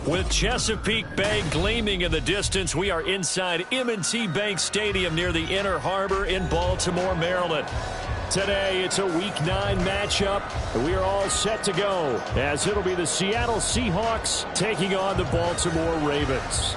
With Chesapeake Bay gleaming in the distance, we are inside M&T Bank Stadium near the Inner Harbor in Baltimore, Maryland. Today, it's a Week 9 matchup, and we are all set to go, as it'll be the Seattle Seahawks taking on the Baltimore Ravens.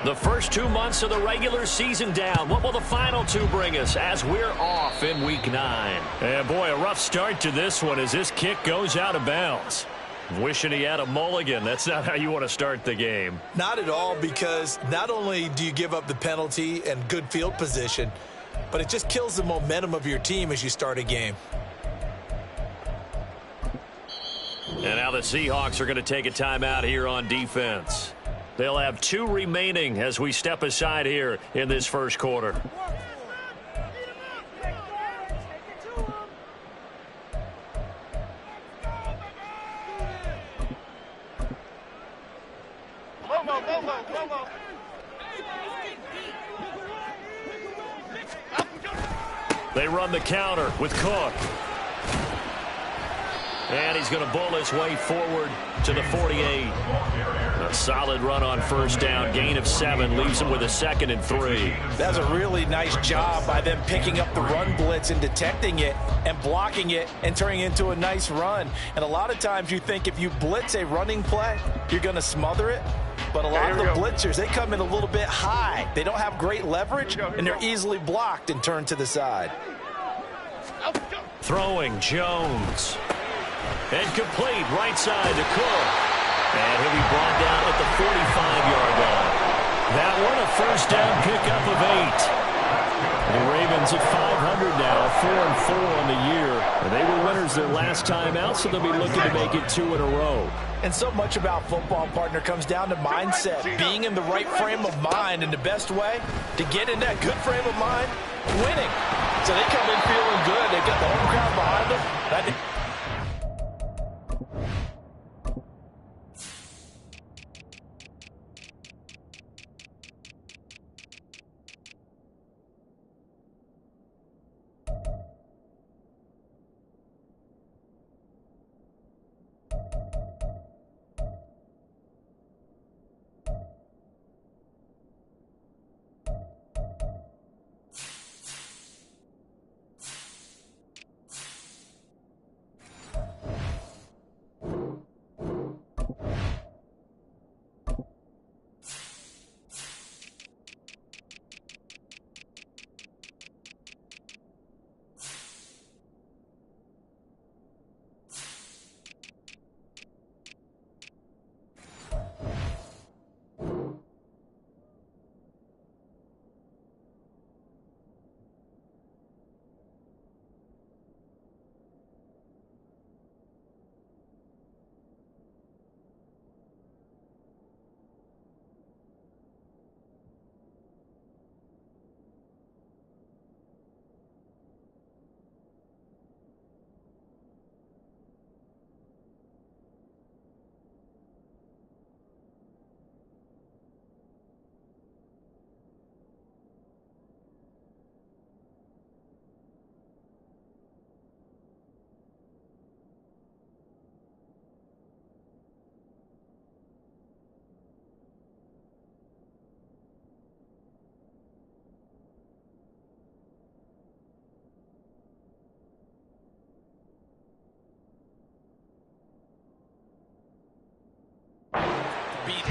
The first 2 months of the regular season down. What will the final 2 bring us as we're off in Week 9? And boy, a rough start to this one as this kick goes out of bounds. Wishing he had a mulligan. That's not how you want to start the game. Not at all, because not only do you give up the penalty and good field position, but it just kills the momentum of your team as you start a game. And now the Seahawks are going to take a timeout here on defense. They'll have 2 remaining as we step aside here in this first quarter. They run the counter with Cook. And he's going to bull his way forward to the 48. A solid run on first down. Gain of 7 leaves him with a 2nd and 3. That's a really nice job by them picking up the run blitz and detecting it and blocking it and turning it into a nice run. And a lot of times you think if you blitz a running play, you're going to smother it. But a lot of the blitzers, they come in a little bit high. They don't have great leverage, and they're easily blocked and turned to the side. Throwing Jones. And complete right side to Cook. And he'll be brought down at the 45-yard line. That one a first down pickup of 8. The Ravens at 500 now, 4-4 on the year. And they were winners their last time out, so they'll be looking to make it 2 in a row. And so much about football, partner, comes down to mindset. Being in the right frame of mind, and the best way to get in that good frame of mind, winning. So they come in feeling good. They've got the home crowd behind them.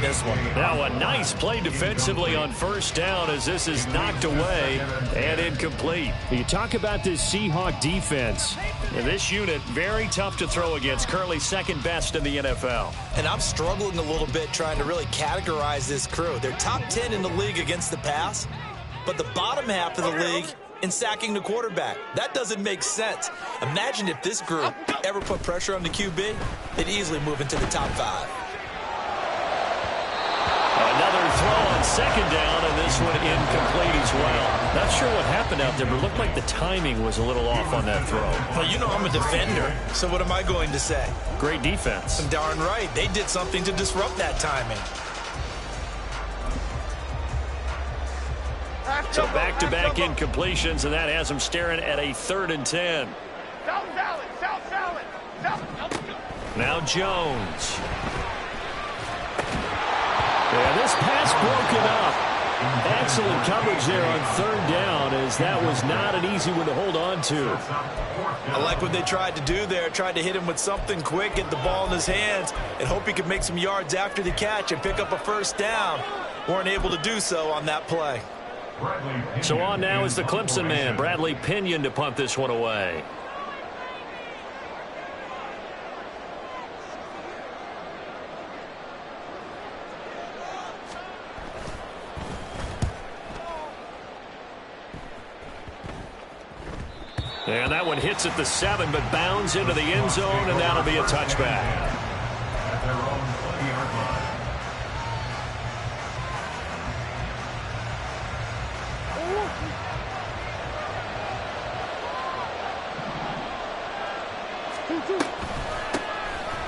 This one. Now a nice play defensively on first down as this is knocked away and incomplete. You talk about this Seahawk defense. And this unit, very tough to throw against, currently second best in the NFL. And I'm struggling a little bit trying to really categorize this crew. They're top 10 in the league against the pass, but the bottom half of the league in sacking the quarterback. That doesn't make sense. Imagine if this group ever put pressure on the QB, they'd easily move into the top 5. Another throw on second down, and this one incomplete as well. Not sure what happened out there, but it looked like the timing was a little off on that throw. Well, you know I'm a defender, so what am I going to say? Great defense. Darn right. They did something to disrupt that timing. So back-to-back incompletions, and that has them staring at a 3rd and 10. Now Jones. Yeah, this pass broken up. Excellent coverage there on 3rd down, as that was not an easy one to hold on to. I like what they tried to do there. Tried to hit him with something quick, get the ball in his hands, and hope he could make some yards after the catch and pick up a 1st down. Weren't able to do so on that play. So on now is the Clemson man, Bradley Pinion, to punt this one away. And that one hits at the 7, but bounds into the end zone, and that'll be a touchback.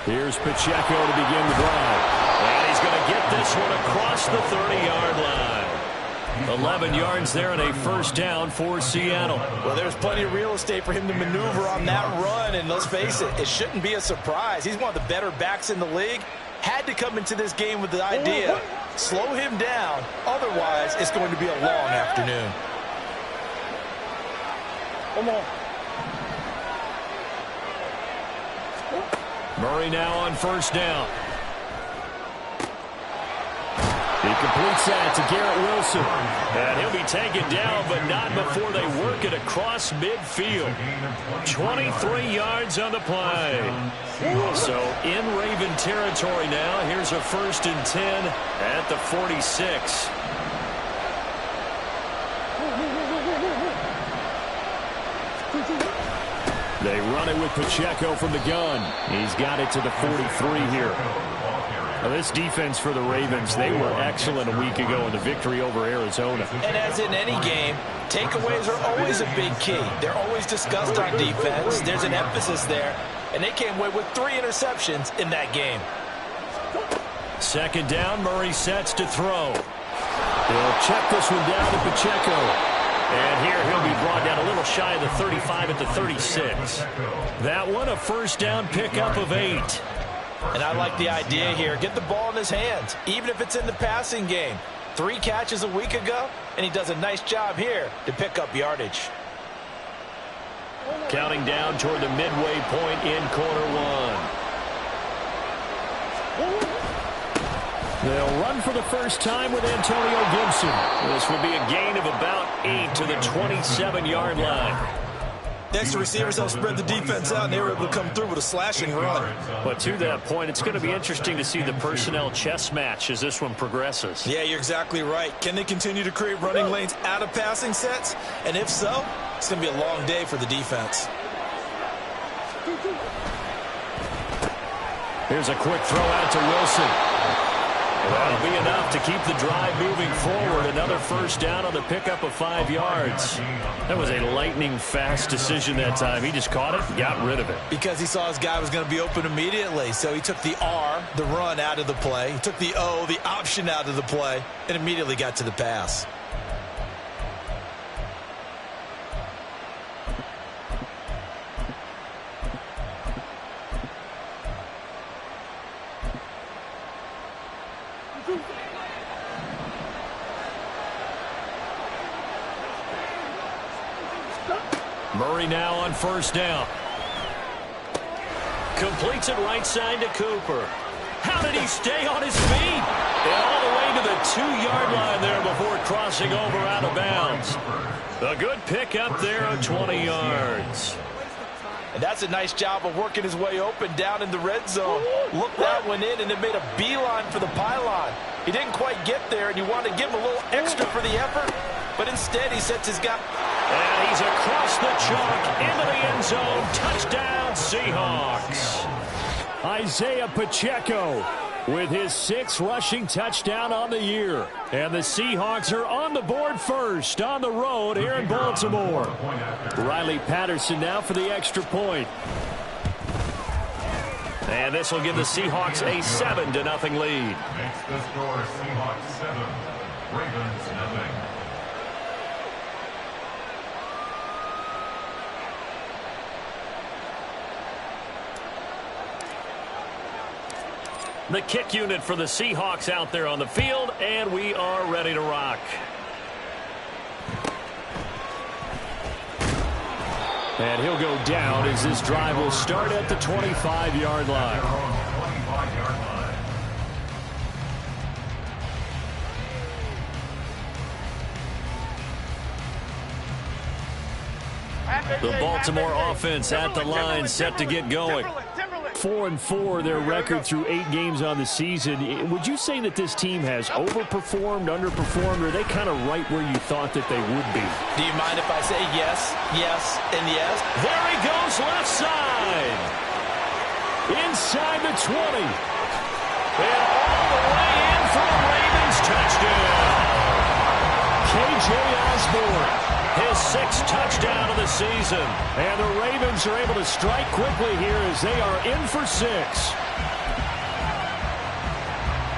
Here's Pacheco to begin the drive. And he's going to get this one across the 30-yard line. 11 yards there and a 1st down for Seattle. Well, there's plenty of real estate for him to maneuver on that run, and let's face it, it shouldn't be a surprise. He's one of the better backs in the league. Had to come into this game with the idea, slow him down, otherwise it's going to be a long afternoon. Come on. Murray now on 1st down. He completes that to Garrett Wilson. And he'll be taken down, but not before they work it across midfield. 23 yards on the play. So in Raven territory now. Here's a 1st and 10 at the 46. They run it with Pacheco from the gun. He's got it to the 43 here. Now this defense for the Ravens, they were excellent a week ago in the victory over Arizona. And as in any game, takeaways are always a big key. They're always discussed on defense. There's an emphasis there. And they came away with 3 interceptions in that game. 2nd down, Murray sets to throw. He'll check this one down to Pacheco. And here he'll be brought down a little shy of the 35 at the 36. That one a 1st down pickup of 8. And I like the idea here. Get the ball in his hands, even if it's in the passing game. 3 catches a week ago, and he does a nice job here to pick up yardage. Counting down toward the midway point in quarter 1. They'll run for the first time with Antonio Gibson. This will be a gain of about 8 to the 27-yard line. Next, the receivers help spread the defense out, and they were able to come through with a slashing run. But to that point, it's going to be interesting to see the personnel chess match as this one progresses. Yeah, you're exactly right. Can they continue to create running lanes out of passing sets? And if so, it's going to be a long day for the defense. Here's a quick throw out to Wilson. That'll be enough to keep the drive moving forward. Another 1st down on the pickup of 5 yards. That was a lightning-fast decision that time. He just caught it and got rid of it. Because he saw his guy was going to be open immediately. So he took the R, the run, out of the play. He took the O, the option, out of the play, and immediately got to the pass. Murray now on 1st down. Completes it right side to Cooper. How did he stay on his feet? And all the way to the 2-yard line there before crossing over out of bounds. A good pickup there on 20 yards. And that's a nice job of working his way open down in the red zone. Looked that one in and then made a beeline for the pylon. He didn't quite get there, and you want to give him a little extra for the effort. but instead he sets his guy. And he's across the chalk into the end zone. Touchdown, Seahawks. Isaiah Pacheco with his 6th rushing touchdown on the year. And the Seahawks are on the board first on the road here in Baltimore. Riley Patterson now for the extra point. And this will give the Seahawks a 7-0 lead. Makes the score Seahawks 7, Ravens 0. The kick unit for the Seahawks out there on the field, and we are ready to rock. And he'll go down as this drive will start at the 25-yard line. The Baltimore offense at the line set to get going. 4-4 their record through 8 games on the season. Would you say that this team has overperformed, underperformed, or are they kind of right where you thought that they would be? Do you mind if I say yes, yes, and yes? There he goes left side. Inside the 20. And all the way in for a Ravens touchdown. KJ Osborne. His 6th touchdown of the season. And the Ravens are able to strike quickly here as they are in for 6.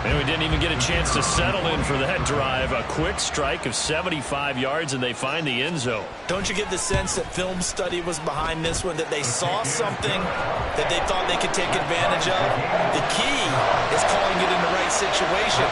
And we didn't even get a chance to settle in for that drive. A quick strike of 75 yards, and they find the end zone. Don't you get the sense that film study was behind this one, that they saw something that they thought they could take advantage of? The key is calling it in the right situation,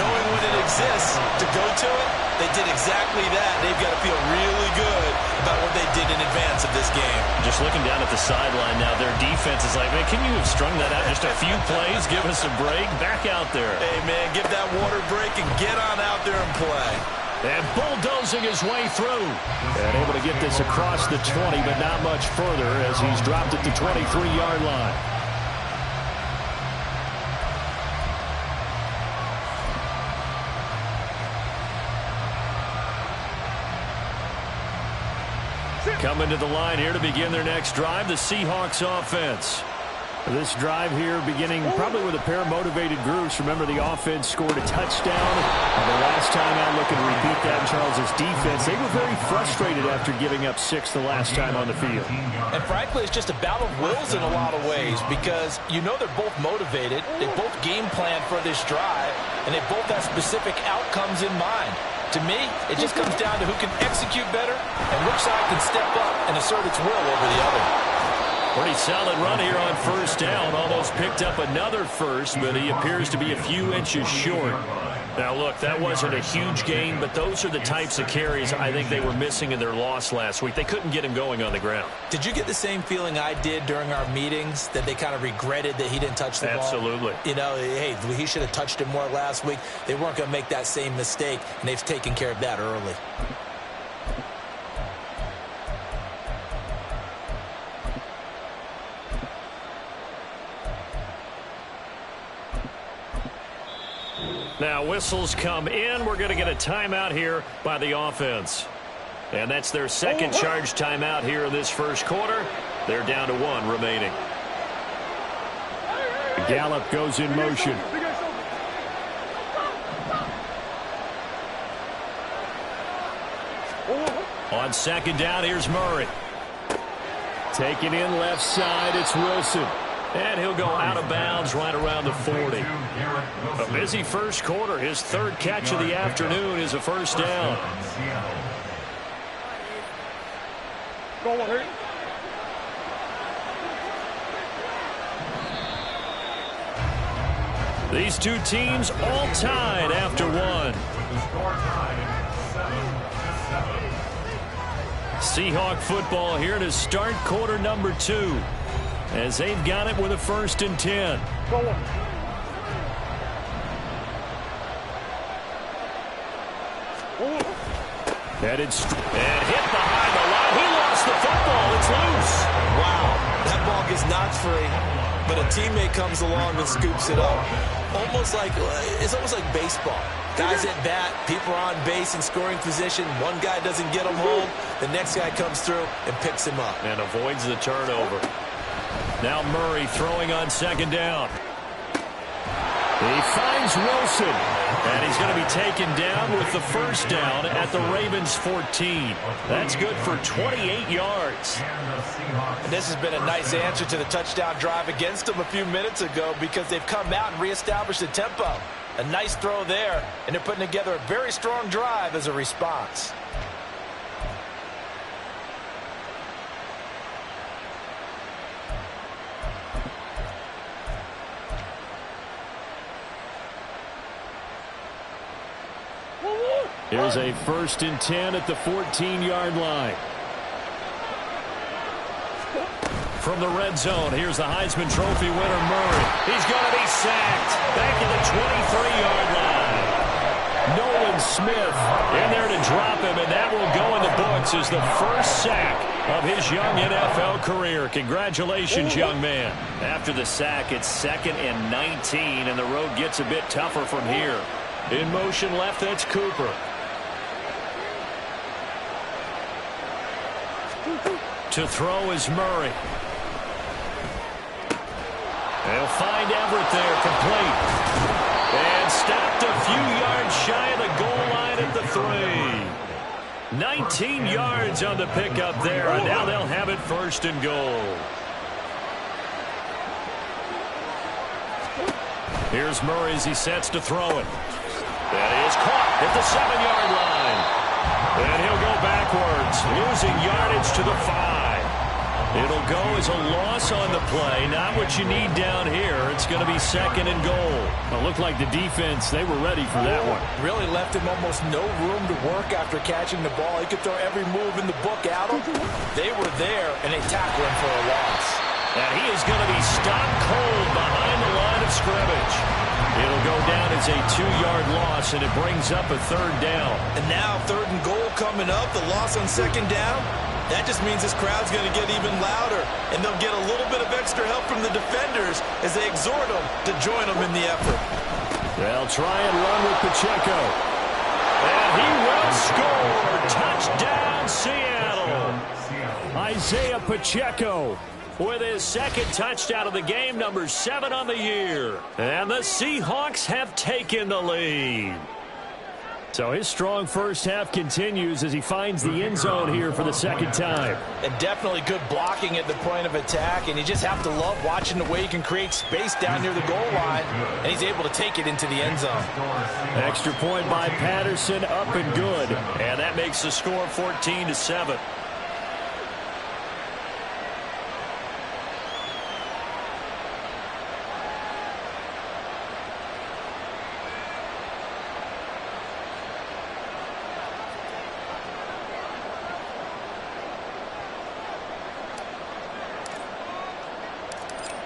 knowing when it exists to go to it. They did exactly that. They've got to feel really good about what they did in advance of this game. Just looking down at the sideline now, their defense is like, man, can you have strung that out just a few plays? Give us a break. Back out there. Hey, man, give that water break and get on out there and play. And bulldozing his way through. And able to get this across the 20, but not much further as he's dropped at the 23-yard line. Coming to the line here to begin their next drive, the Seahawks offense. This drive here beginning probably with a pair of motivated groups. Remember, the offense scored a touchdown. And the last time out, looking to repeat that in Charles' defense, they were very frustrated after giving up 6 the last time on the field. And frankly, it's just a battle of wills in a lot of ways because you know they're both motivated. They both game plan for this drive, and they both have specific outcomes in mind. To me, it just comes down to who can execute better and which side can step up and assert its will over the other. Pretty solid run here on first down. Almost picked up another first, but he appears to be a few inches short. Now, look, that wasn't a huge gain, but those are the types of carries I think they were missing in their loss last week. They couldn't get him going on the ground. Did you get the same feeling I did during our meetings, that they kind of regretted that he didn't touch the ball? Absolutely. You know, hey, he should have touched it more last week. They weren't going to make that same mistake, and they've taken care of that early. Now whistles come in. We're going to get a timeout here by the offense. And that's their second charge timeout here in this first quarter. They're down to 1 remaining. Gallup goes in motion. On second down, here's Murray. Taking in left side, it's Wilson. And he'll go out of bounds right around the 40. A busy first quarter. His 3rd catch of the afternoon is a first down. These two teams all tied after 1. Seahawk football here to start quarter number 2. As they've got it with a 1st and 10. Headed and hit behind the line. He lost the football. It's loose. Wow, that ball gets knocked free, but a teammate comes along and scoops it up. It's almost like baseball. Guys at bat, people are on base in scoring position. One guy doesn't get him home. The next guy comes through and picks him up. And avoids the turnover. Now Murray throwing on second down. He finds Wilson. And he's going to be taken down with the first down at the Ravens 14. That's good for 28 yards. And this has been a nice answer to the touchdown drive against them a few minutes ago because they've come out and reestablished the tempo. A nice throw there, and they're putting together a very strong drive as a response. Here's a 1st and 10 at the 14-yard line. From the red zone, here's the Heisman Trophy winner, Murray. He's going to be sacked back at the 23-yard line. Nolan Smith in there to drop him, and that will go in the books as the first sack of his young NFL career. Congratulations, young man. After the sack, it's 2nd and 19, and the road gets a bit tougher from here. In motion left, that's Cooper. To throw is Murray. They'll find Everett there, complete. And stopped a few yards shy of the goal line at the 3. 19 yards on the pickup there, and now they'll have it 1st and goal. Here's Murray as he sets to throw it. That is caught at the 7-yard line. And he'll go backwards, losing yardage to the 5. It'll go as a loss on the play. Not what you need down here. It's going to be 2nd and goal. It looked like the defense, they were ready for that one. Really left him almost no room to work after catching the ball. He could throw every move in the book at him. They were there, and they tackled him for a loss. And he is going to be stopped cold behind the line of scrimmage. It'll go down as a 2-yard loss, and it brings up a 3rd down. And now 3rd and goal coming up. The loss on 2nd down. That just means this crowd's going to get even louder, and they'll get a little bit of extra help from the defenders as they exhort them to join them in the effort. They'll try and run with Pacheco. And he will score. Touchdown, Seattle. Isaiah Pacheco with his 2nd touchdown of the game, number 7 on the year. And the Seahawks have taken the lead. So his strong first half continues as he finds the end zone here for the 2nd time. And definitely good blocking at the point of attack, and you just have to love watching the way he can create space down near the goal line, and he's able to take it into the end zone. Extra point by Patterson, up and good. And that makes the score 14-7.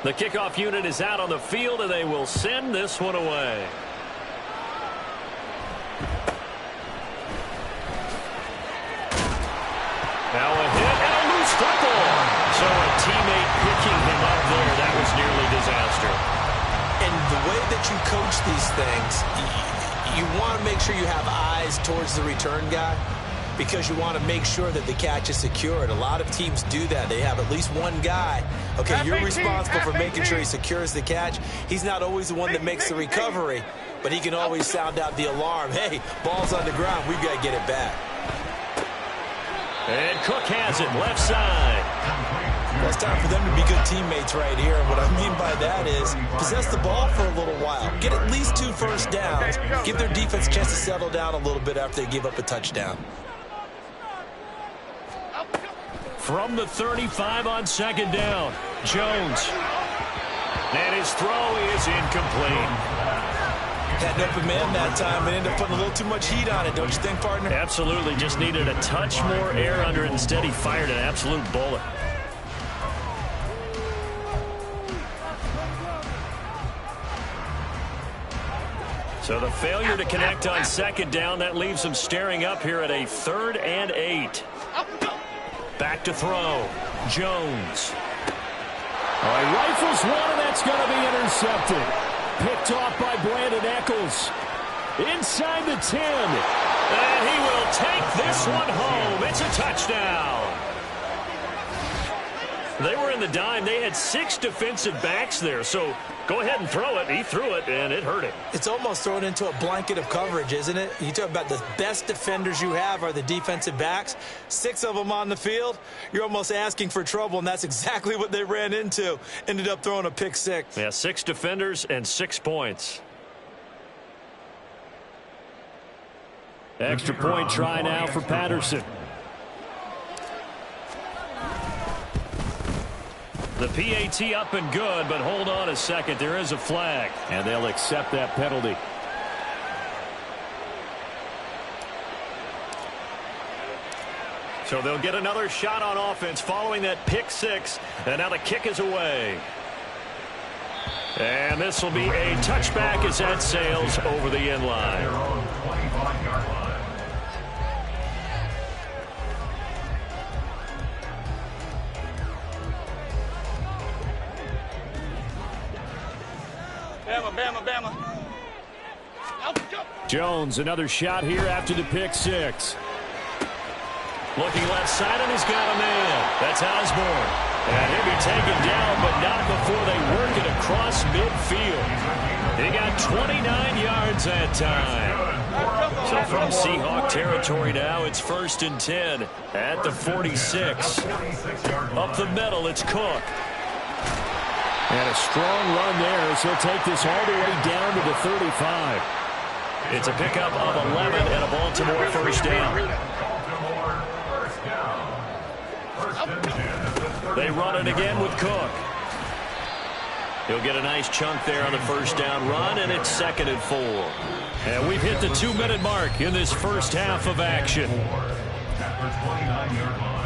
The kickoff unit is out on the field, and they will send this one away. Now a hit and a loose football. So a teammate picking him up there, that was nearly disaster. And the way that you coach these things, you want to make sure you have eyes towards the return guy, because you want to make sure that the catch is secured. A lot of teams do that. They have at least one guy. Okay, you're responsible for making sure he secures the catch. He's not always the one that makes the recovery, but he can always sound out the alarm. Hey, ball's on the ground. We've got to get it back. And Cook has it left side. Well, it's time for them to be good teammates right here. And what I mean by that is possess the ball for a little while. Get at least 2 first downs. Give their defense a chance to settle down a little bit after they give up a touchdown. From the 35 on 2nd down, Jones. And his throw is incomplete. Had an open man that time, but ended up putting a little too much heat on it, don't you think, partner? Absolutely, just needed a touch more air under it. Instead, he fired an absolute bullet. So the failure to connect on 2nd down, that leaves him staring up here at a 3rd and 8. Back to throw. Jones. All right, rifles one, and that's going to be intercepted. Picked off by Brandon Echols. inside the 10. And he will take this one home. It's a touchdown. They were in the dime. They had 6 defensive backs there, so go ahead and throw it. He threw it, and it hurt him. It's almost thrown into a blanket of coverage, isn't it? You talk about the best defenders you have are the defensive backs. 6 of them on the field. You're almost asking for trouble, and that's exactly what they ran into. Ended up throwing a pick 6. Yeah, 6 defenders and 6 points. Extra point try now for Patterson. The PAT up and good, but hold on a second. There is a flag, and they'll accept that penalty. So they'll get another shot on offense following that pick 6, and now the kick is away. And this will be a touchback as that sails over the end line. Bama. Jones, another shot here after the pick 6. Looking left side, and he's got a man. That's Osborne. And he'll be taken down, but not before they work it across midfield. He got 29 yards that time. So from Seahawk territory now, it's 1st and 10 at the 46. Up the middle, it's Cook. And a strong run there as he'll take this all the way down to the 35. It's a pickup of 11 and a Baltimore first down. They run it again with Cook. He'll get a nice chunk there on the first down run, and it's 2nd and 4. And we've hit the 2-minute mark in this first half of action. At the 29-yard line.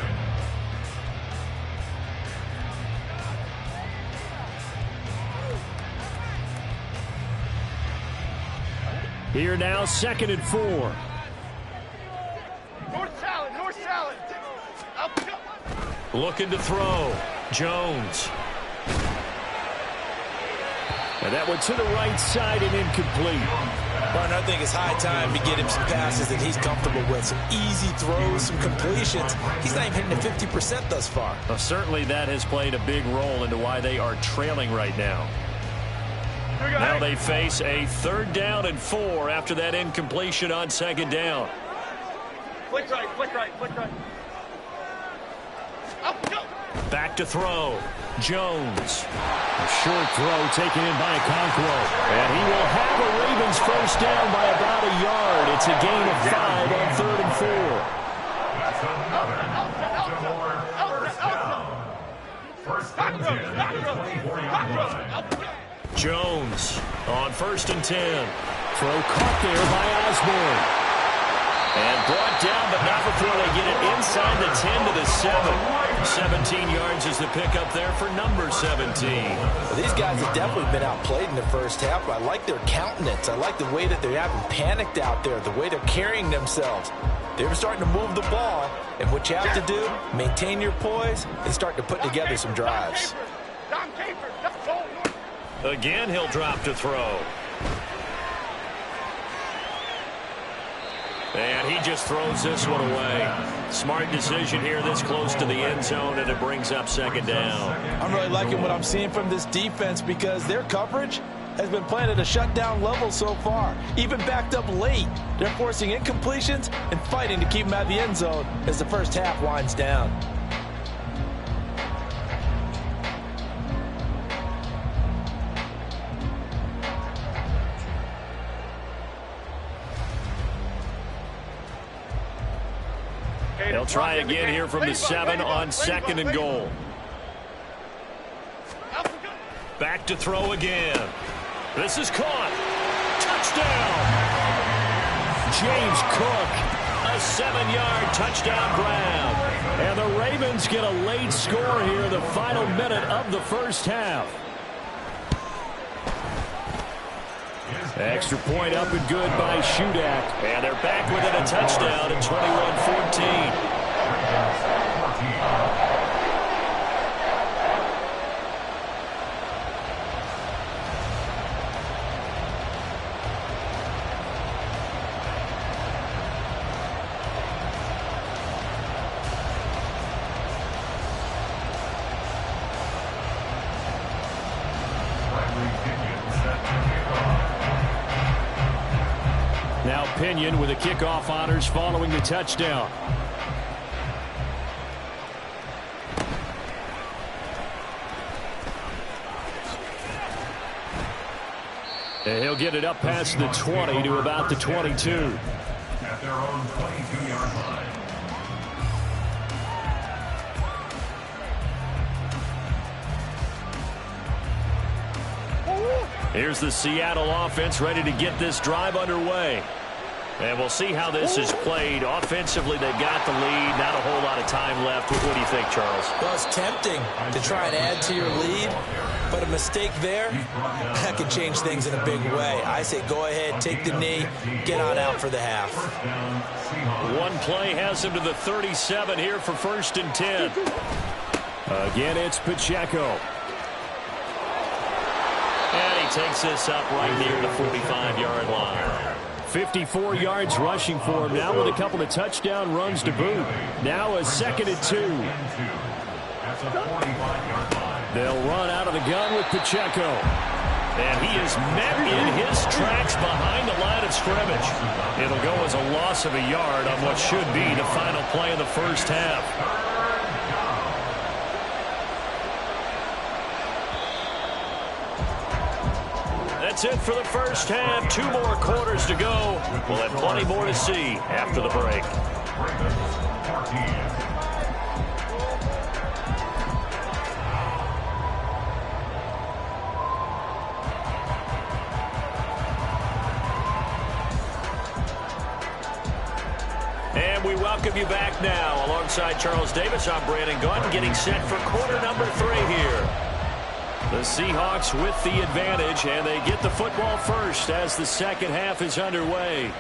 Here now, 2nd and 4. North salad. Looking to throw. Jones. And that one to the right side and incomplete. Well, I think it's high time to get him some passes that he's comfortable with. Some easy throws, some completions. He's not even hitting the 50% thus far. Well, certainly that has played a big role into why they are trailing right now. Now they face a 3rd down and 4 after that incompletion on 2nd down. Flick right. Up, go. Back to throw. Jones. A short throw taken in by Okonkwo. And he will have a Ravens first down by about a yard. It's a gain of 5 on 3rd and 4. That's another Baltimore first down. 1st and 10 at the 24-yard line. Jones on 1st and 10. Throw caught there by Osborne. And brought down, but not before they get it inside the 10 to the 7. 17 yards is the pickup there for number 17. Well, these guys have definitely been outplayed in the first half, but I like their countenance. I like the way that they haven't panicked out there, the way they're carrying themselves. They're starting to move the ball, and what you have to do, maintain your poise and start to put together some drives. Again, he'll drop to throw. And he just throws this one away. Smart decision here this close to the end zone, and it brings up 2nd down. I'm really liking what I'm seeing from this defense because their coverage has been playing at a shutdown level so far. Even backed up late, they're forcing incompletions and fighting to keep them out of the end zone as the first half winds down. They'll try again here from the 7 on 2nd and goal. Back to throw again. This is caught. Touchdown. James Cook, a 7-yard touchdown grab. And the Ravens get a late score here, the final minute of the first half. Extra point up and good by Shudak. And they're back within a touchdown at 21-14. Now Pinion with the kickoff honors following the touchdown. And he'll get it up past the 20 to about the 22. At their own 22-yard line. Here's the Seattle offense ready to get this drive underway. And we'll see how this is played. Offensively, they got the lead. Not a whole lot of time left. What do you think, Charles? Well, it's tempting to try and add to your lead, but a mistake there, that could change things in a big way. I say go ahead, take the knee, get on out for the half. One play has him to the 37 here for 1st and 10. Again, it's Pacheco. And he takes this up right near the 45-yard line. 54 yards rushing for him now with a couple of touchdown runs to boot. Now a 2nd and 2. They'll run out of the gun with Pacheco. And he is met in his tracks behind the line of scrimmage. It'll go as a loss of a yard on what should be the final play of the first half. That's it for the first half. 2 more quarters to go. We'll have plenty more to see after the break. And we welcome you back now. Alongside Charles Davis, I'm Brandon Gaudin, getting set for quarter number 3 here. The Seahawks with the advantage, and they get the football first as the second half is underway.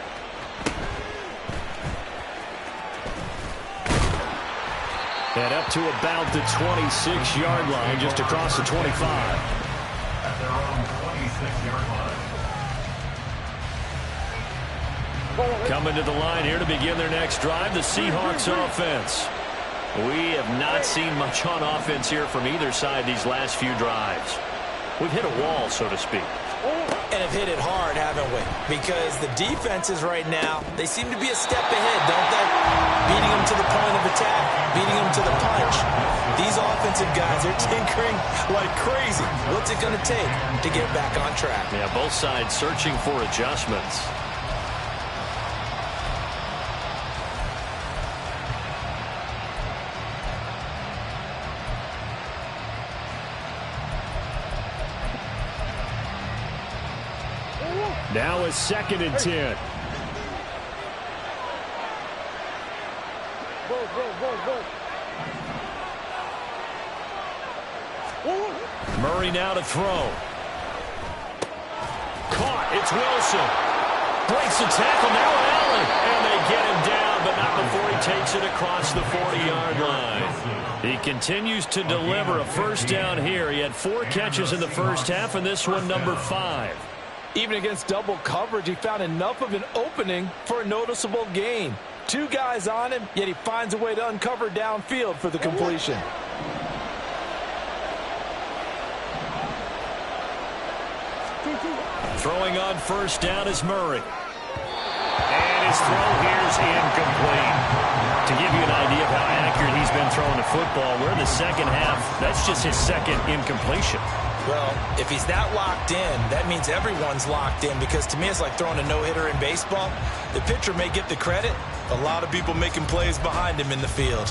And up to about the 26-yard line, just across the 25. At their own 26-yard line. Coming to the line here to begin their next drive, the Seahawks offense. We have not seen much on offense here from either side these last few drives. We've hit a wall, so to speak. And have hit it hard, haven't we? Because the defenses right now, they seem to be a step ahead, don't they? Beating them to the point of attack, beating them to the punch. These offensive guys are tinkering like crazy. What's it going to take to get back on track? Yeah, both sides searching for adjustments. Now a 2nd and 10. Murray now to throw. Caught. It's Wilson. Breaks the tackle. Now Allen. And they get him down, but not before he takes it across the 40-yard line. He continues to deliver a first down here. He had 4 catches in the first half, and this one number 5. Even against double coverage, he found enough of an opening for a noticeable gain. 2 guys on him, yet he finds a way to uncover downfield for the completion. Throwing on first down is Murray. And his throw here's incomplete. To give you an idea of how accurate he's been throwing the football, we're in the second half. That's just his 2nd incompletion. Well, if he's that locked in, that means everyone's locked in, because to me it's like throwing a no-hitter in baseball. The pitcher may get the credit, a lot of people making plays behind him in the field.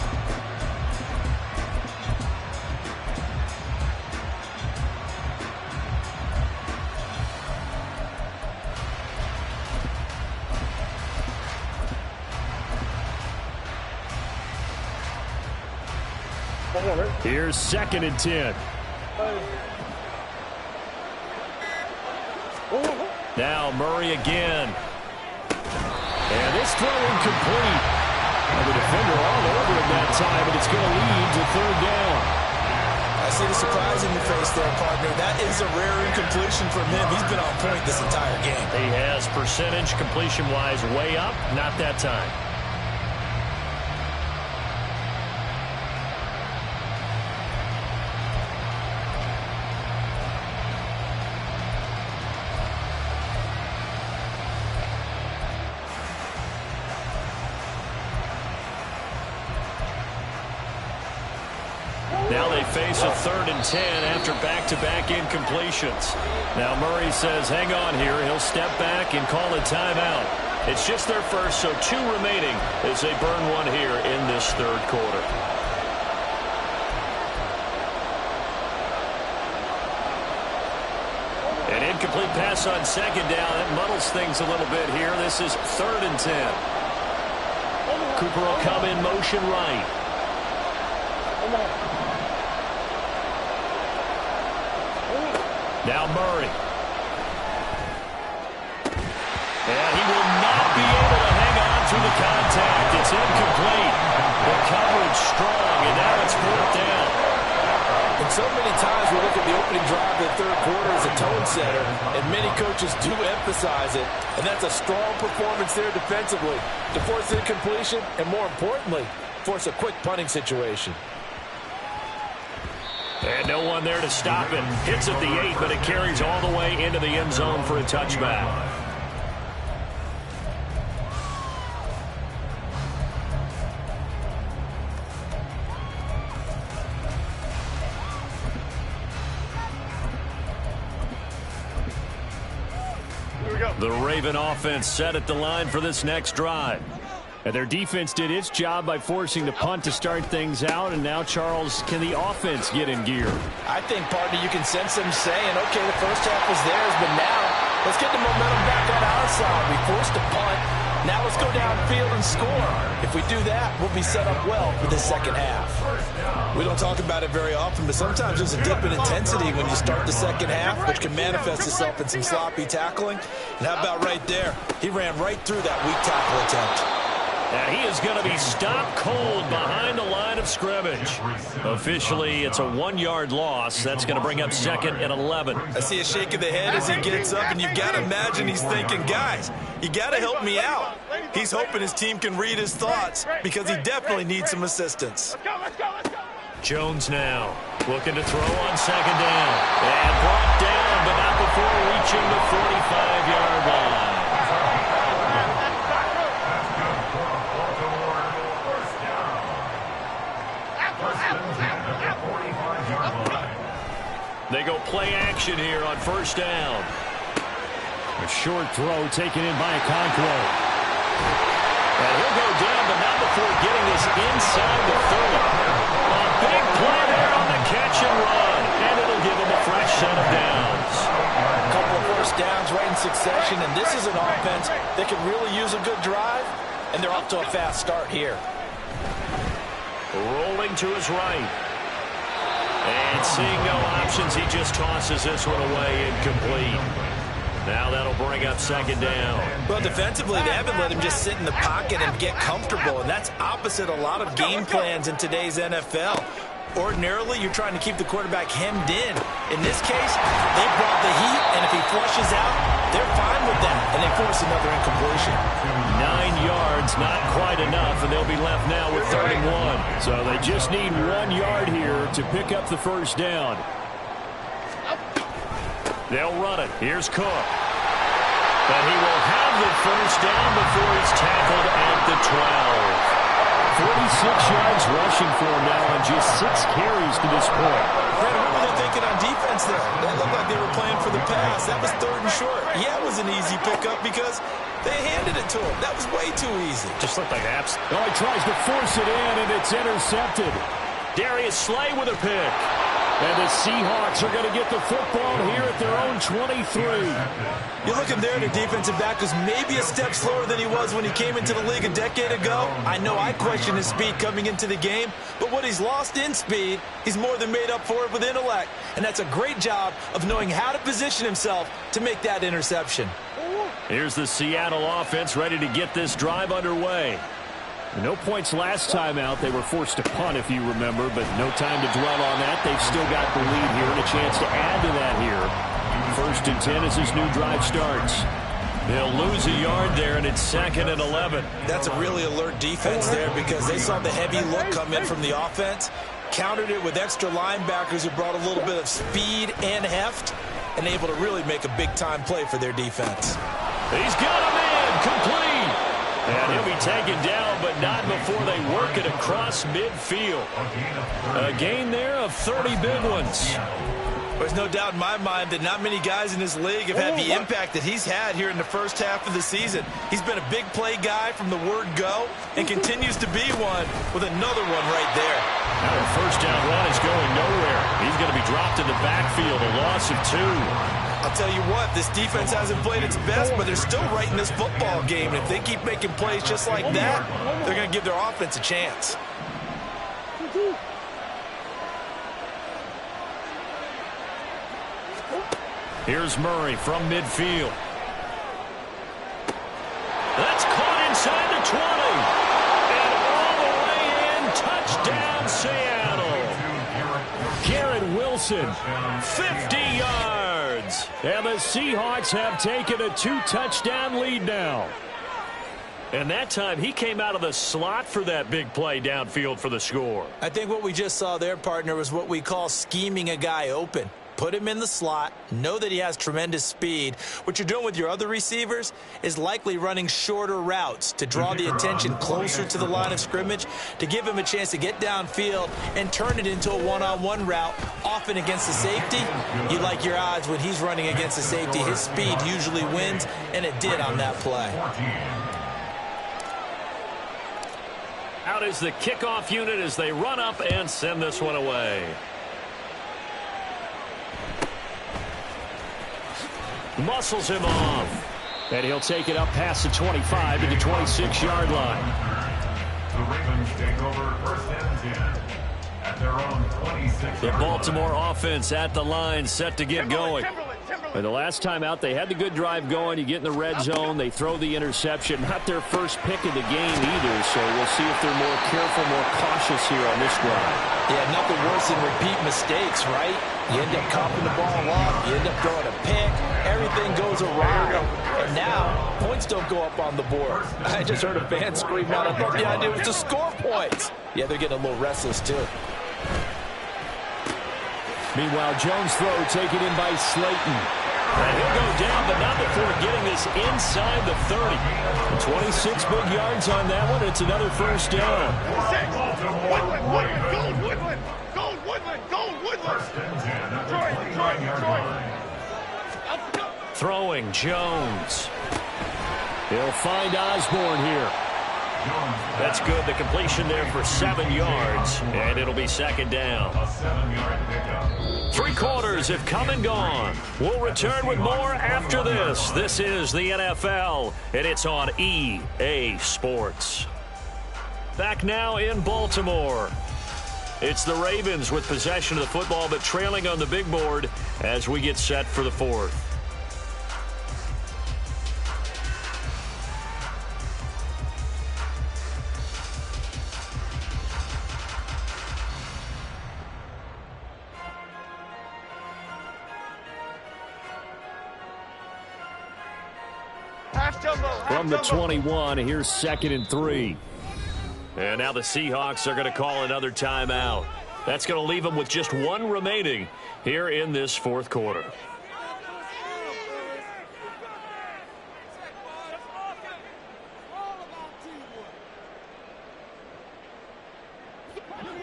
Here's 2nd and 10. Now Murray again. And this throw incomplete. And the defender all over him that time, and it's going to lead to 3rd down. I see the surprise in your face there, partner. That is a rare incompletion from him. He's been on point this entire game. He has percentage completion-wise way up, not that time. Now they face a 3rd and 10 after back-to-back incompletions. Now Murray says, hang on here. He'll step back and call a timeout. It's just their first, so 2 remaining as they burn one here in this 3rd quarter. An incomplete pass on 2nd down. That muddles things a little bit here. This is 3rd and 10. Cooper will come in motion right. Now Murray. And he will not be able to hang on to the contact. It's incomplete. The coverage strong, and now it's 4th down. And so many times we look at the opening drive of the 3rd quarter as a tone setter, and many coaches do emphasize it. And that's a strong performance there defensively to force incompletion and, more importantly, force a quick punting situation. And no one there to stop it. Hits at the 8, but it carries all the way into the end zone for a touchback. The Raven offense set at the line for this next drive. And their defense did its job by forcing the punt to start things out. And now, Charles, can the offense get in gear? I think, partner, you can sense them saying, okay, the first half was theirs, but now let's get the momentum back on our side. We forced a punt. Now let's go downfield and score. If we do that, we'll be set up well for the second half. We don't talk about it very often, but sometimes there's a dip in intensity when you start the second half, which can manifest itself in some sloppy tackling. And how about right there? He ran right through that weak tackle attempt. And he is going to be stopped cold behind the line of scrimmage. Officially, it's a 1-yard loss. That's going to bring up 2nd and 11. I see a shake of the head as he gets up, and you've got to imagine he's thinking, guys, you got to help me out. He's hoping his team can read his thoughts because he definitely needs some assistance. Jones now looking to throw on 2nd down. And brought down, but not before reaching the 45-yard line. They go play action here on 1st down. A short throw taken in by Okonkwo. And he'll go down, but not before getting this inside the 30. A big play there on the catch and run. And it'll give him a fresh set of downs. A couple of 1st downs right in succession, and this is an offense that can really use a good drive, and they're off to a fast start here. Rolling to his right. And seeing no options, he just tosses this one away incomplete. Now that'll bring up 2nd down. Well, defensively, they haven't let him just sit in the pocket and get comfortable, and that's opposite a lot of game plans in today's NFL. Ordinarily, you're trying to keep the quarterback hemmed in. In this case, they brought the heat, and if he flushes out, they're fine with that, and they force another incompletion. 9 yards, not quite enough, and they'll be left now with 3rd and 1. So they just need 1 yard here to pick up the 1st down. They'll run it. Here's Cook. And he will have the 1st down before he's tackled at the 12. 46 yards rushing for him now on just 6 carries to this point. Brad, what were they thinking on defense there? That looked like they were playing for the pass. That was 3rd and short. Yeah, it was an easy pickup because they handed it to him. That was way too easy. Just looked like apps. Oh, he tries to force it in, and it's intercepted. Darius Slay with a pick. And the Seahawks are going to get the football here at their own 23. You're looking there at a defensive back who's maybe a step slower than he was when he came into the league a decade ago. I know I questioned his speed coming into the game, but what he's lost in speed, he's more than made up for it with intellect. And that's a great job of knowing how to position himself to make that interception. Here's the Seattle offense ready to get this drive underway. No points last time out. They were forced to punt, if you remember, but no time to dwell on that. They've still got the lead here and a chance to add to that here. 1st and 10 as this new drive starts. They'll lose a yard there, and it's 2nd and 11. That's a really alert defense there because they saw the heavy look come in from the offense, countered it with extra linebackers who brought a little bit of speed and heft, and able to really make a big-time play for their defense. He's got him in, complete. And he'll to be taken down, but not before they work it across midfield. A gain there of 30 big ones. There's no doubt in my mind that not many guys in this league have had the impact that he's had here in the first half of the season. He's been a big play guy from the word go and continues to be one with another one right there. Now a first down run is going nowhere. He's going to be dropped in the backfield, a loss of 2. I'll tell you what, this defense hasn't played its best, but they're still right in this football game. And if they keep making plays just like that, they're going to give their offense a chance. Here's Murray from midfield. That's caught inside the 20. And all the way in, touchdown Seattle. Garrett Wilson, 50 yards. And the Seahawks have taken a 2-touchdown lead now. And that time he came out of the slot for that big play downfield for the score. I think what we just saw there, partner, was what we call scheming a guy open. Put him in the slot, know that he has tremendous speed. What you're doing with your other receivers is likely running shorter routes to draw the attention closer to the line of scrimmage, to give him a chance to get downfield and turn it into a one-on-one route, often against the safety. You like your odds when he's running against the safety. His speed usually wins, and it did on that play. Out is the kickoff unit as they run up and send this one away. Muscles him off. And he'll take it up past the 25 to the 26-yard line. The Ravens take over first and 10 at their own 26. The Baltimore offense at the line, set to get going. And the last time out, they had the good drive going. You get in the red zone, they throw the interception. Not their first pick of the game either, so we'll see if they're more careful, more cautious here on this drive. Yeah, nothing worse than repeat mistakes, right? You end up coughing the ball off, you end up throwing a pick, everything goes awry. And now, points don't go up on the board. I just heard a fan scream out, I thought the idea was to score points. Yeah, they're getting a little restless too. Meanwhile, Jones' throw taken in by Slayton. And he'll go down, but not before getting this inside the 30. 26 big yards on that one. It's another first down. Woodland, Woodland, Gold Woodland, Gold Woodland. Detroit. Throwing Jones. He'll find Osborne here. That's good. The completion there for 7 yards, and it'll be second down. A 7-yard pickup. 3 quarters have come and gone. We'll return with more after this. This is the NFL, and it's on EA Sports. Back now in Baltimore. It's the Ravens with possession of the football, but trailing on the big board as we get set for the fourth. From the 21, here's 2nd and 3. And now the Seahawks are going to call another timeout. That's going to leave them with just 1 remaining here in this fourth quarter.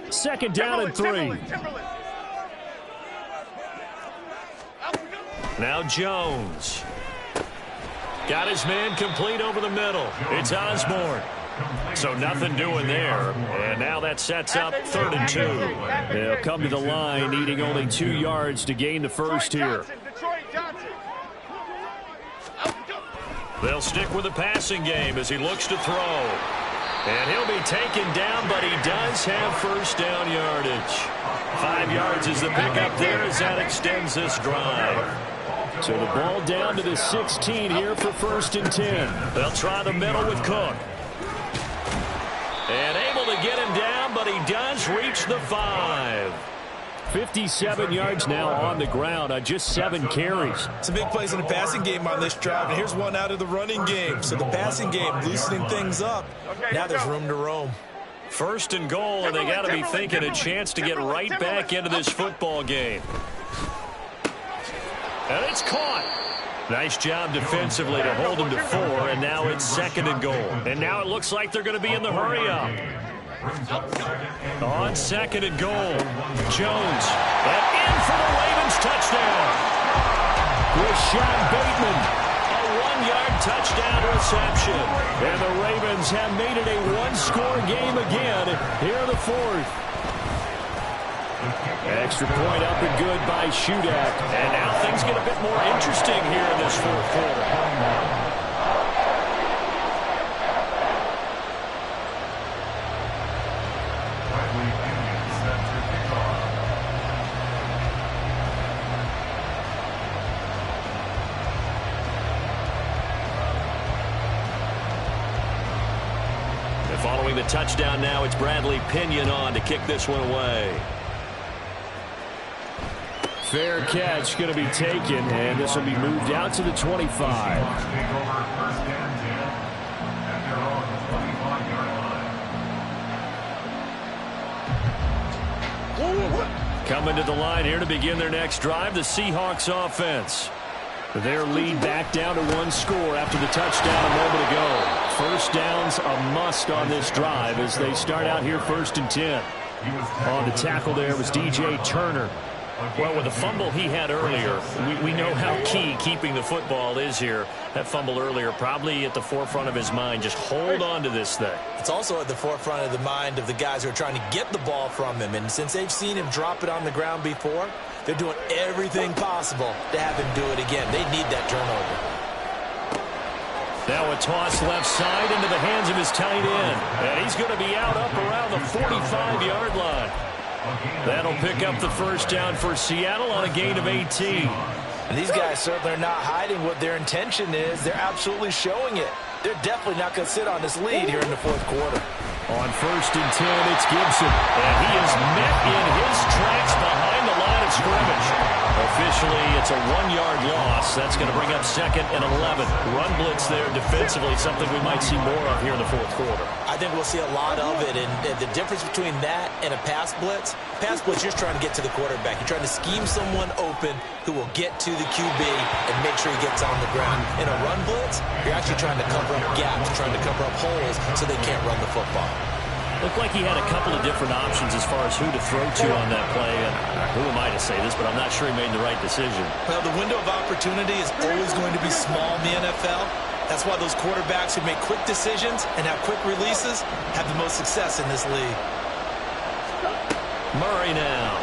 Second down and 3. Now Jones. Got his man complete over the middle. It's Osborne. So nothing doing there. And now that sets up 3rd and 2. They'll come to the line, needing only 2 yards to gain the first here. They'll stick with the passing game as he looks to throw. And he'll be taken down, but he does have first down yardage. 5 yards is the pickup there as that extends this drive. So the ball down to the 16 here for 1st and 10. They'll try the middle with Cook. And able to get him down, but he does reach the 5. 57 yards now on the ground on just 7 carries. Some big plays in the passing game on this drive, and here's one out of the running game. So the passing game loosening things up. Now there's room to roam. 1st and goal, and they got to be thinking a chance to get right back into this football game. And it's caught. Nice job defensively to hold him to 4, and now it's 2nd and goal. And now it looks like they're going to be in the hurry-up. On 2nd and goal, Jones. And in for the Ravens touchdown. Rashad Bateman, a 1-yard touchdown reception. And the Ravens have made it a 1-score game again here in the 4th. Extra point up and good by Shudak. And now things get a bit more interesting here in this 4th quarter. And following the touchdown now, it's Bradley Pinion on to kick this one away. Fair catch going to be taken, and this will be moved out to the 25. Coming to the line here to begin their next drive, the Seahawks offense. Their lead back down to 1 score after the touchdown a moment ago. First down's a must on this drive as they start out here 1st and 10. On the tackle there was DJ Turner. Well, with the fumble he had earlier, we know how key keeping the football is here. That fumble earlier probably at the forefront of his mind. Just hold on to this thing. It's also at the forefront of the mind of the guys who are trying to get the ball from him. And since they've seen him drop it on the ground before, they're doing everything possible to have him do it again. They need that turnover. Now a toss left side into the hands of his tight end. And he's going to be out up around the 45-yard line. That'll pick up the first down for Seattle on a gain of 18. And these guys certainly are not hiding what their intention is. They're absolutely showing it. They're definitely not going to sit on this lead here in the 4th quarter. On 1st and 10, it's Gibson. And he is met in his tracks behind the line of scrimmage. Officially, it's a 1-yard loss. That's going to bring up 2nd and 11. Run blitz there defensively, something we might see more of here in the 4th quarter. I think we'll see a lot of it. And the difference between that and a pass blitz, you're just trying to get to the quarterback. You're trying to scheme someone open who will get to the QB and make sure he gets on the ground. In a run blitz, you're actually trying to cover up gaps, trying to cover up holes so they can't run the football. Looked like he had a couple of different options as far as who to throw to on that play. And who am I to say this, but I'm not sure he made the right decision. Well, the window of opportunity is always going to be small in the NFL. That's why those quarterbacks who make quick decisions and have quick releases have the most success in this league. Murray now.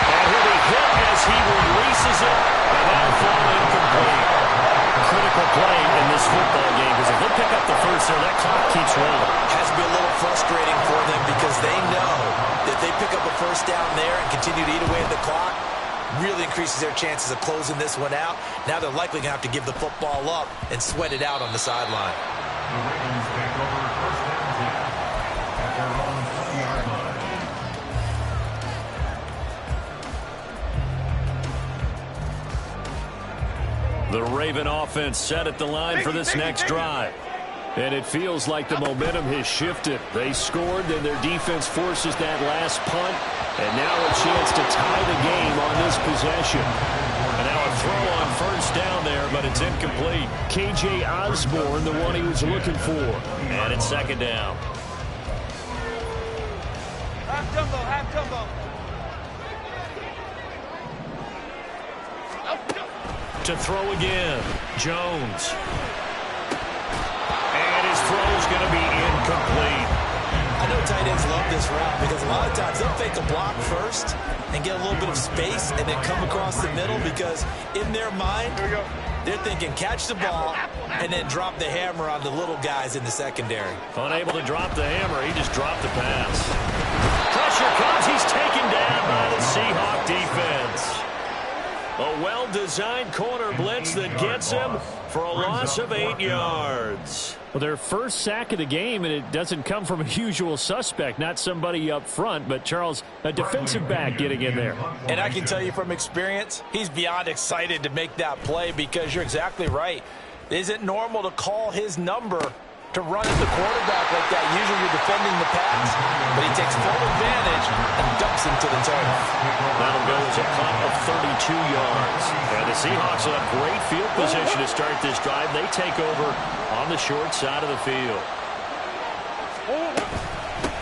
And he'll be hit as he releases it, and that'll fall incomplete. Critical play in this football game, because if they pick up the first there, that clock keeps rolling. Has to be a little frustrating for them because they know that they pick up a first down there and continue to eat away at the clock, really increases their chances of closing this one out. Now they're likely going to have to give the football up and sweat it out on the sideline. The Ravens take over 1st and 10 at their own 20-yard line. The Raven offense set at the line for this next drive. And it feels like the momentum has shifted. They scored, then their defense forces that last punt. And now a chance to tie the game on this possession. And now a throw on first down there, but it's incomplete. KJ Osborne, the one he was looking for. And it's 2nd down. Half jumbo. To throw again, Jones. And his throw's going to be incomplete. I know tight ends love this route because a lot of times they'll fake a block first and get a little bit of space and then come across the middle because in their mind, they're thinking catch the ball and then drop the hammer on the little guys in the secondary. Unable to drop the hammer, he just dropped the pass. Pressure comes, he's taken down by the Seahawk defense. A well-designed corner blitz that gets him for a loss of 8 yards. Well, their first sack of the game, and it doesn't come from a usual suspect, not somebody up front, but Charles, a defensive back getting in there. And I can tell you from experience, he's beyond excited to make that play because you're exactly right. It isn't normal to call his number to run at the quarterback like that. Usually you're defending the pass, but he takes full advantage and dumps him to the turf. That'll go as a punt of 32 yards. And the Seahawks will have great field position to start this drive. They take over on the short side of the field.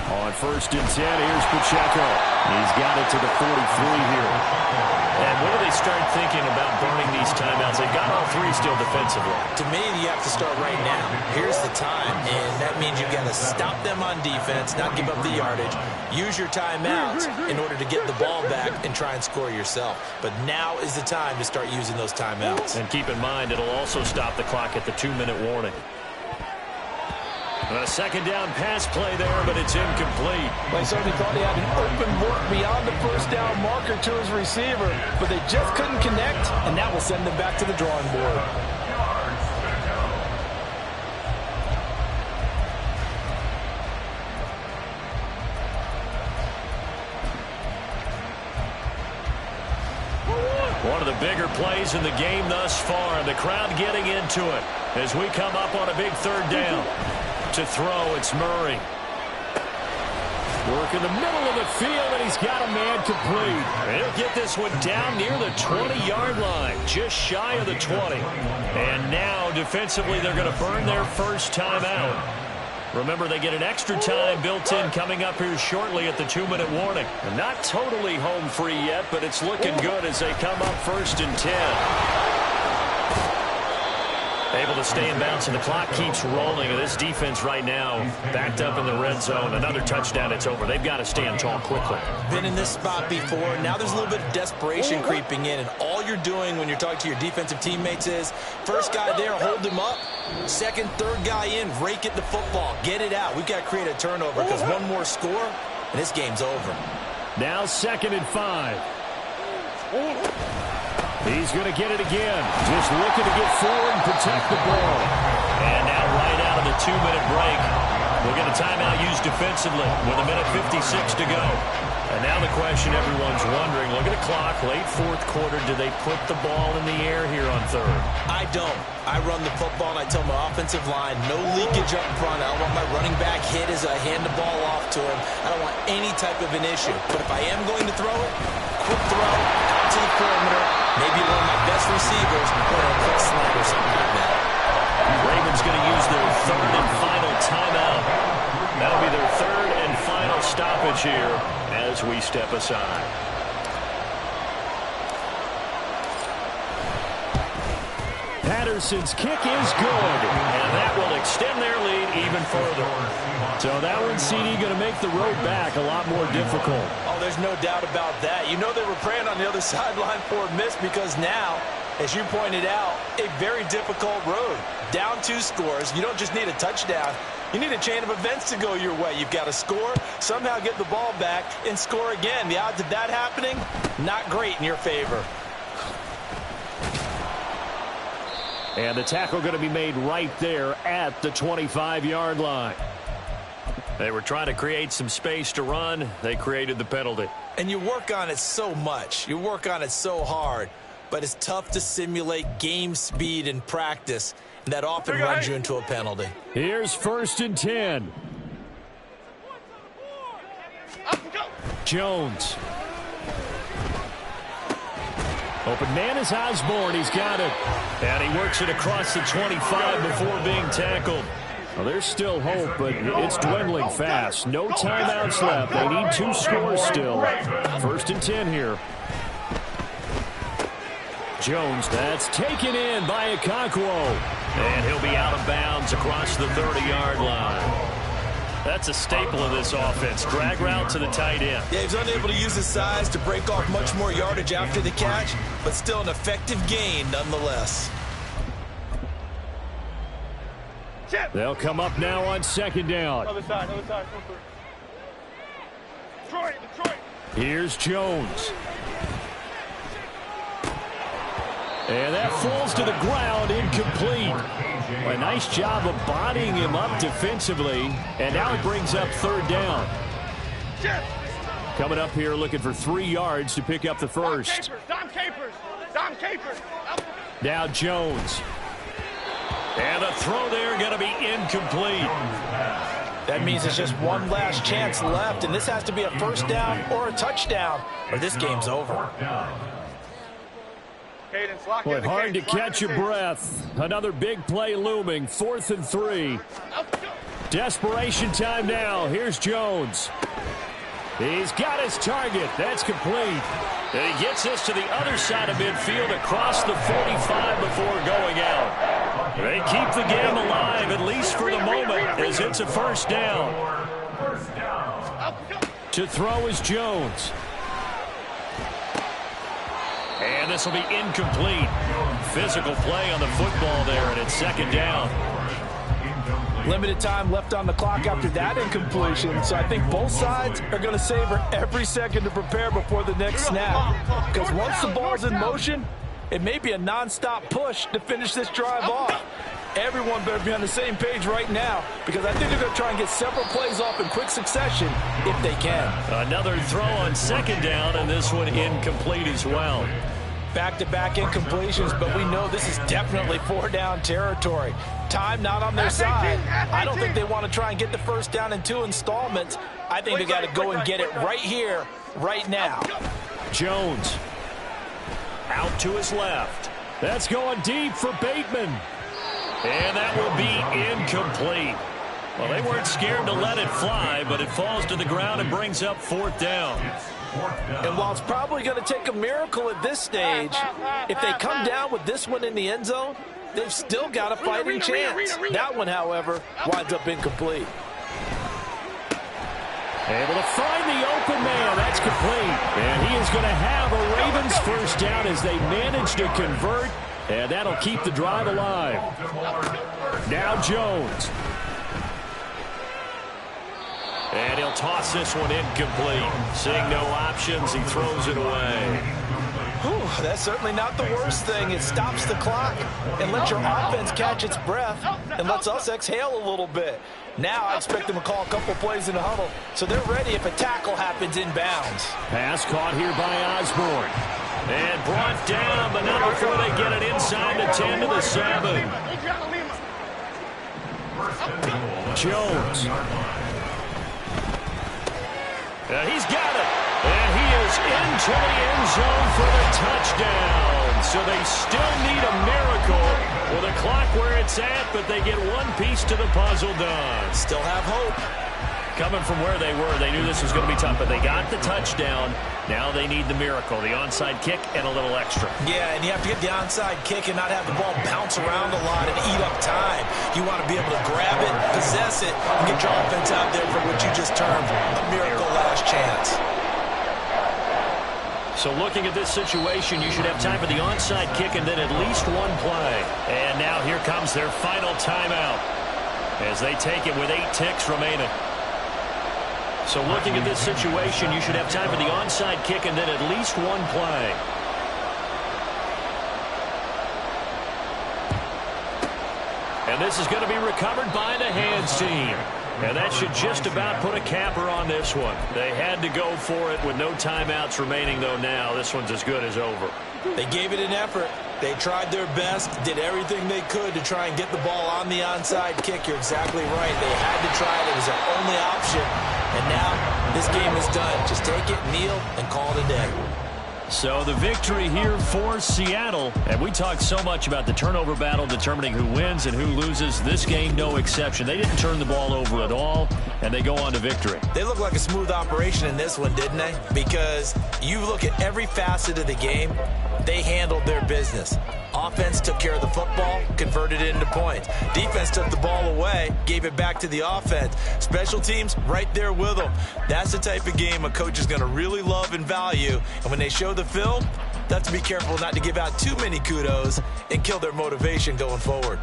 On 1st and 10, here's Pacheco. He's got it to the 43 here. And when do they start thinking about burning these timeouts? They've got all three still defensively. To me, you have to start right now. Here's the time, and that means you've got to stop them on defense, not give up the yardage. Use your timeouts in order to get the ball back and try and score yourself. But now is the time to start using those timeouts. And keep in mind, it'll also stop the clock at the 2-minute warning. A second down pass play there, but it's incomplete. They certainly thought he had an open look beyond the first down marker to his receiver, but they just couldn't connect, and that will send them back to the drawing board. One of the bigger plays in the game thus far. The crowd getting into it as we come up on a big 3rd down. To throw, it's Murray. Work in the middle of the field, and he's got a man complete. He'll get this one down near the 20-yard line, just shy of the 20. And now, defensively, they're going to burn their first time out. Remember, they get an extra time built in coming up here shortly at the 2-minute warning. And not totally home free yet, but it's looking good as they come up 1st and 10. Able to stay in bounds, and the clock keeps rolling. And this defense right now backed up in the red zone. Another touchdown, it's over. They've got to stand tall quickly. Been in this spot before. Now there's a little bit of desperation creeping in, and all you're doing when you're talking to your defensive teammates is first guy there, hold him up. Second, third guy in, rake it the football. Get it out. We've got to create a turnover because one more score, and this game's over. Now 2nd and 5. He's going to get it again. Just looking to get forward and protect the ball. And now right out of the 2-minute break, we'll get a timeout used defensively with 1:56 to go. And now the question everyone's wondering, look at the clock, late 4th quarter, do they put the ball in the air here on 3rd? I don't. I run the football, and I tell my offensive line, no leakage up front. I don't want my running back hit as I hand the ball off to him. I don't want any type of an issue. But if I am going to throw it, quick throw, out to the perimeter, maybe one of my best receivers, or a quick slant or something like that. Ravens going to use their 3rd and final timeout. That'll be their 3rd and final stoppage here as we step aside. Patterson's kick is good, and that will extend their lead even further. So that one, CD, going to make the road back a lot more difficult. Oh, there's no doubt about that. You know they were praying on the other sideline for a miss because now, as you pointed out, a very difficult road. Down 2 scores. You don't just need a touchdown. You need a chain of events to go your way. You've got to score, somehow get the ball back, and score again. The odds of that happening, not great in your favor. And the tackle going to be made right there at the 25-yard line. They were trying to create some space to run. They created the penalty. And you work on it so much. You work on it so hard. But it's tough to simulate game speed in practice. And that often runs you into a penalty. Here's 1st and 10. Jones. Open man is Osborne. He's got it. And he works it across the 25 before being tackled. Well, there's still hope, but it's dwindling fast. No timeouts left. They need 2 scores still. 1st and 10 here. Jones, that's taken in by Okonkwo. And he'll be out of bounds across the 30-yard line. That's a staple of this offense. Drag route to the tight end. Yeah, he's unable to use his size to break off much more yardage after the catch, but still an effective gain nonetheless. They'll come up now on 2nd down. Other side, come through. Detroit. Here's Jones. And that falls to the ground, incomplete. A nice job of bodying him up defensively. And now it brings up 3rd down. Coming up here looking for 3 yards to pick up the first. Dom Capers. Now Jones. And the throw there going to be incomplete. That means it's just one last chance left, and this has to be a first down or a touchdown, or this game's over. Boy, hard to catch your breath. Another big play looming. 4th and 3. Desperation time now. Here's Jones. He's got his target. That's complete. And he gets us to the other side of midfield across the 45 before going out. They keep the game alive, at least for the moment, as it's a first down. To throw is Jones. And this will be incomplete. Physical play on the football there, and it's 2nd down. Limited time left on the clock after that incompletion, so I think both sides are going to savor every second to prepare before the next snap. Because once the ball's in motion, it may be a non-stop push to finish this drive off. Everyone better be on the same page right now, because I think they're going to try and get several plays off in quick succession if they can. Another throw on 2nd down, and this one incomplete as well. Back-to-back incompletions, but we know this is definitely 4-down territory. Time not on their side. I don't think they want to try and get the first down in 2 installments. I think they got to go and get it right here, right now. Jones out to his left. That's going deep for Bateman. And that will be incomplete. Well, they weren't scared to let it fly, but it falls to the ground and brings up 4th down. And while it's probably going to take a miracle at this stage, if they come down with this one in the end zone, they've still got a fighting chance. That one, however, winds up incomplete. Able to find the open man. That's complete. And he is going to have a Ravens first down as they manage to convert. And that'll keep the drive alive. Now Jones. And he'll toss this one incomplete. Seeing no options, he throws it away. Whew, that's certainly not the worst thing. It stops the clock and lets your offense catch its breath and lets us exhale a little bit. Now I expect them to call a couple plays in the huddle, so they're ready if a tackle happens inbounds. Pass caught here by Osborne. And brought down, but not before they get it inside the 10 to the 7. Jones. He's got it. And he is into the end zone for the touchdown. So they still need a miracle with a clock where it's at, but they get one piece to the puzzle done. Still have hope. Coming from where they were, they knew this was going to be tough, but they got the touchdown. Now they need the miracle, the onside kick and a little extra. Yeah, and you have to get the onside kick and not have the ball bounce around a lot and eat up time. You want to be able to grab it, possess it, and get your offense out there for what you just termed a miracle last chance. So looking at this situation, you should have time for the onside kick and then at least one play. And now here comes their final timeout as they take it with 8 ticks remaining. So looking at this situation, you should have time for the onside kick and then at least one play. And this is going to be recovered by the hands team. And that should just about put a capper on this one. They had to go for it with no timeouts remaining, though now this one's as good as over. They gave it an effort. They tried their best, did everything they could to try and get the ball on the onside kick. You're exactly right. They had to try it. It was their only option. And now this game is done. Just take it, kneel, and call it a day. So the victory here for Seattle. And we talked so much about the turnover battle determining who wins and who loses. This game, no exception. They didn't turn the ball over at all, and they go on to victory. They look like a smooth operation in this one, didn't they? Because you look at every facet of the game, they handled their business. Offense took care of the football, converted it into points. Defense took the ball away, gave it back to the offense. Special teams, right there with them. That's the type of game a coach is going to really love and value. And when they show the film, they have to be careful not to give out too many kudos and kill their motivation going forward.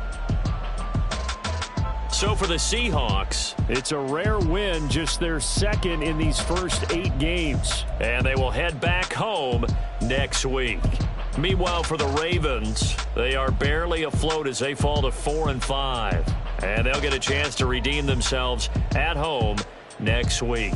So for the Seahawks, it's a rare win, just their second in these first 8 games. And they will head back home next week. Meanwhile, for the Ravens, they are barely afloat as they fall to 4-5. And they'll get a chance to redeem themselves at home next week.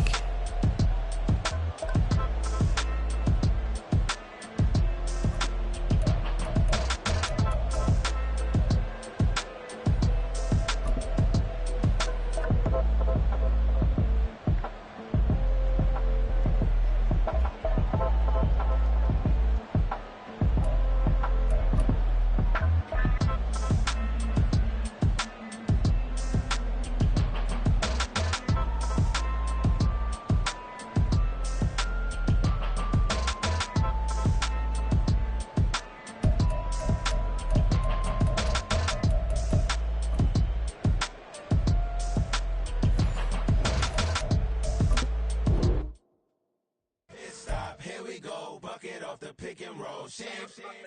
off the pick and roll. Shit,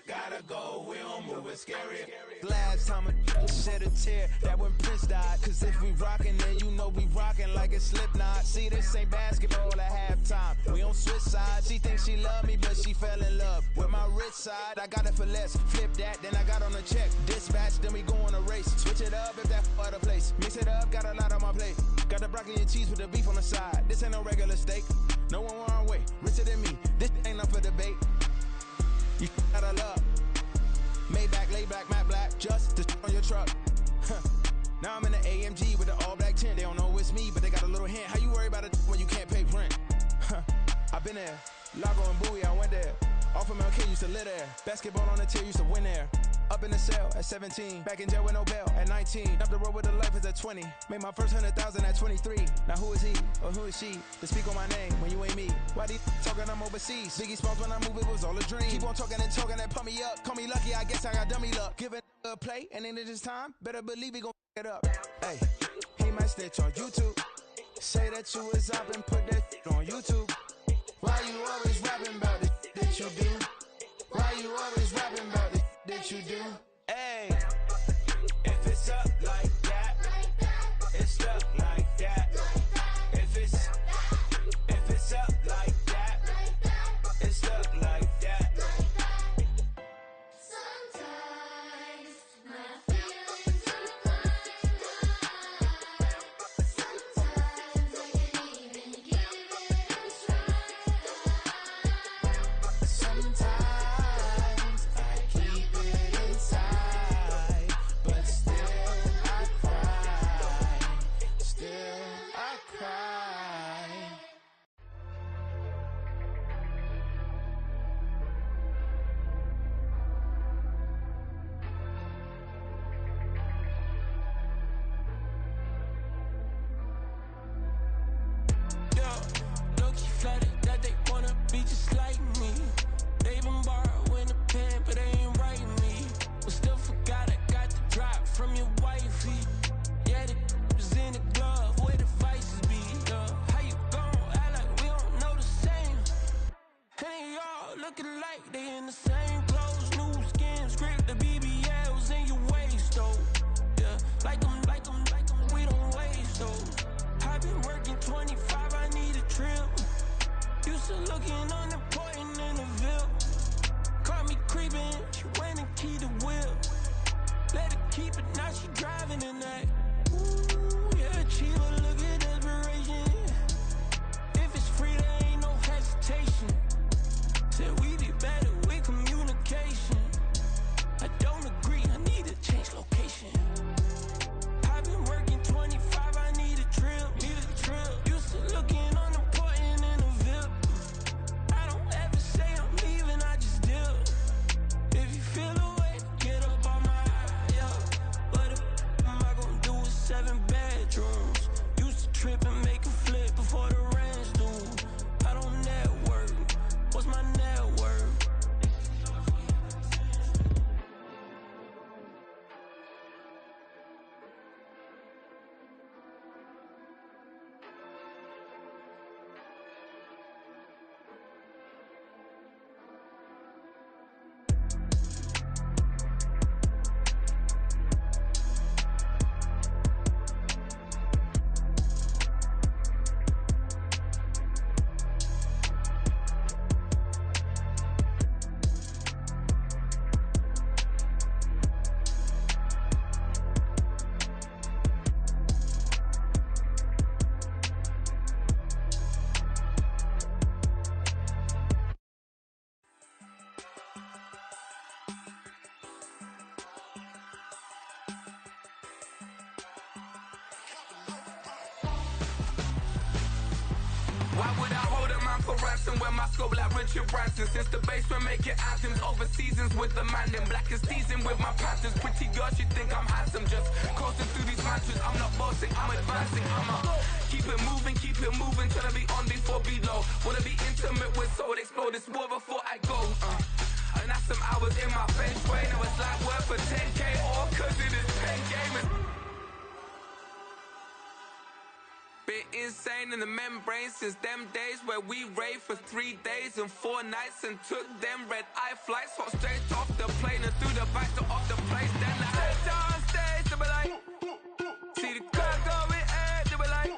gotta go, we don't move it scary. Last time a shed a tear, that when Prince died. Cause if we rockin', then you know we rockin' like it's Slipknot. See, this ain't basketball at halftime. We on switch sides. She thinks she love me, but she fell in love with my rich side. I got it for less. Flip that, then I got on a check. Dispatch, then we go on a race. Switch it up if that other place. Mix it up, got a lot on my plate. Got the broccoli and cheese with the beef on the side. This ain't no regular steak. No one wrong way, richer than me. This ain't up for debate. You got a love. Maybach, laid back, matte black, just to on your truck. Now I'm in the AMG with the all black tint. They don't know it's me, but they got a little hint. How you worry about it when you can't pay rent? I've been there. Lago and Bowie, I went there. Off of MLK, used to live there. Basketball on the tier, used to win there. Up in the cell at 17. Back in jail with no bail at 19. Up the road with the life is at 20. Made my first 100,000 at 23. Now who is he or who is she to speak on my name when you ain't me? Why these talking I'm overseas? Biggie Smalls when I move, it was all a dream. Keep on talking and pump me up. Call me lucky, I guess I got dummy luck. Give it a play and then it's time. Better believe he gon' it up. Hey, he might snitch on YouTube. Say that you was up and put that on YouTube. Why you always rapping about the that you do? Why you always rapping about the that you do? Hey, if it's up like that, it's up like that. If it's up like that, it's up like that. Sometimes my feelings are flying high. Sometimes I can't even give it a try. Sometimes I keep it inside, but still I cry. Still I cry. Yeah, low-key flattered that they wanna be just like me. They been borrowing a pen, but they ain't writing me. But still forgot I got the drop from your wifey. Yeah, the was in the glove, where the vices be. How you gon' act like we don't know the same? Hey, y'all looking like they in the same clothes, new skin, script, the BBLs in your waist, though. Yeah, like them, we don't waste, though. I've been working 25, I need a trip. Used to looking unimportant in the Ville. Caught me creeping, she went and keyed the wheel. Let her keep it, now she driving in that. Ooh, yeah, Chiva, look at desperation. If it's free, there ain't no hesitation. Said we did better with communication. I don't agree, I need to change location. I've been working 25, I need a trip. Used to looking unimportant in the VIP. I don't ever say I'm leaving, I just dip. If you feel away, get up on my yeah. What am I gonna do with 7 bedrooms? Used to trip and make a flip before the rent's due. I don't network, what's my net worth? Why would I hold a man for ransom when my scope like Richard Branson? Since the basement making anthems over seasons with the man, then black is seasoned with my patterns. Pretty girl, she think I'm handsome, just coasting through these mantras. I'm not bossing, I'm advancing, keep it moving, trying to be on before below. Wanna be intimate with soul, explode this war before I go. And that's some hours in my feng shui. Now it's like work for 10K, all cause it is pen gaming. bit insane in the membrane since them days where we raved for 3 days and 4 nights and took them red eye flights, hot straight off the plane and through the back door of the place. Then I stepped on stage, they were like, see the crowd going ahead, they were like,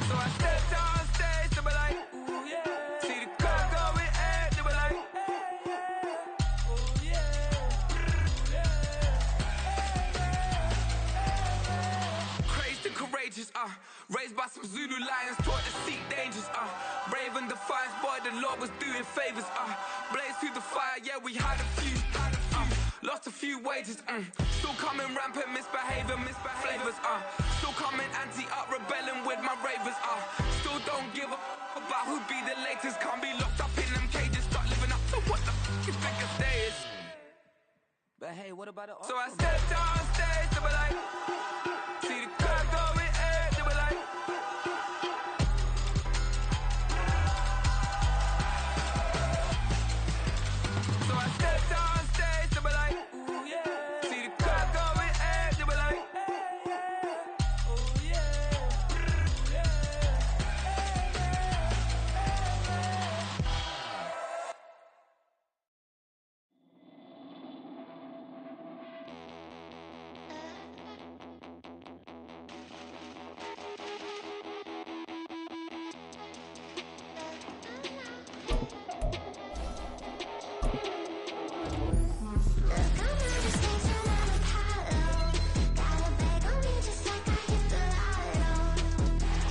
so I stepped on stage, they were like, ooh yeah. See the crowd going ahead, they were like, ooh yeah. Crazed and courageous, raised by some Zulu lions, taught to seek dangers, brave and defiant, boy, the Lord was doing favors, blaze through the fire, yeah, we had a few, lost a few wages, still coming rampant, misbehavior, flavors, still coming anti-up, rebelling with my ravers, still don't give a about who be the latest, can't be locked up in them cages, start living up to what the f*** you think a day is. But hey, what about it? So I stepped on stage, they were like,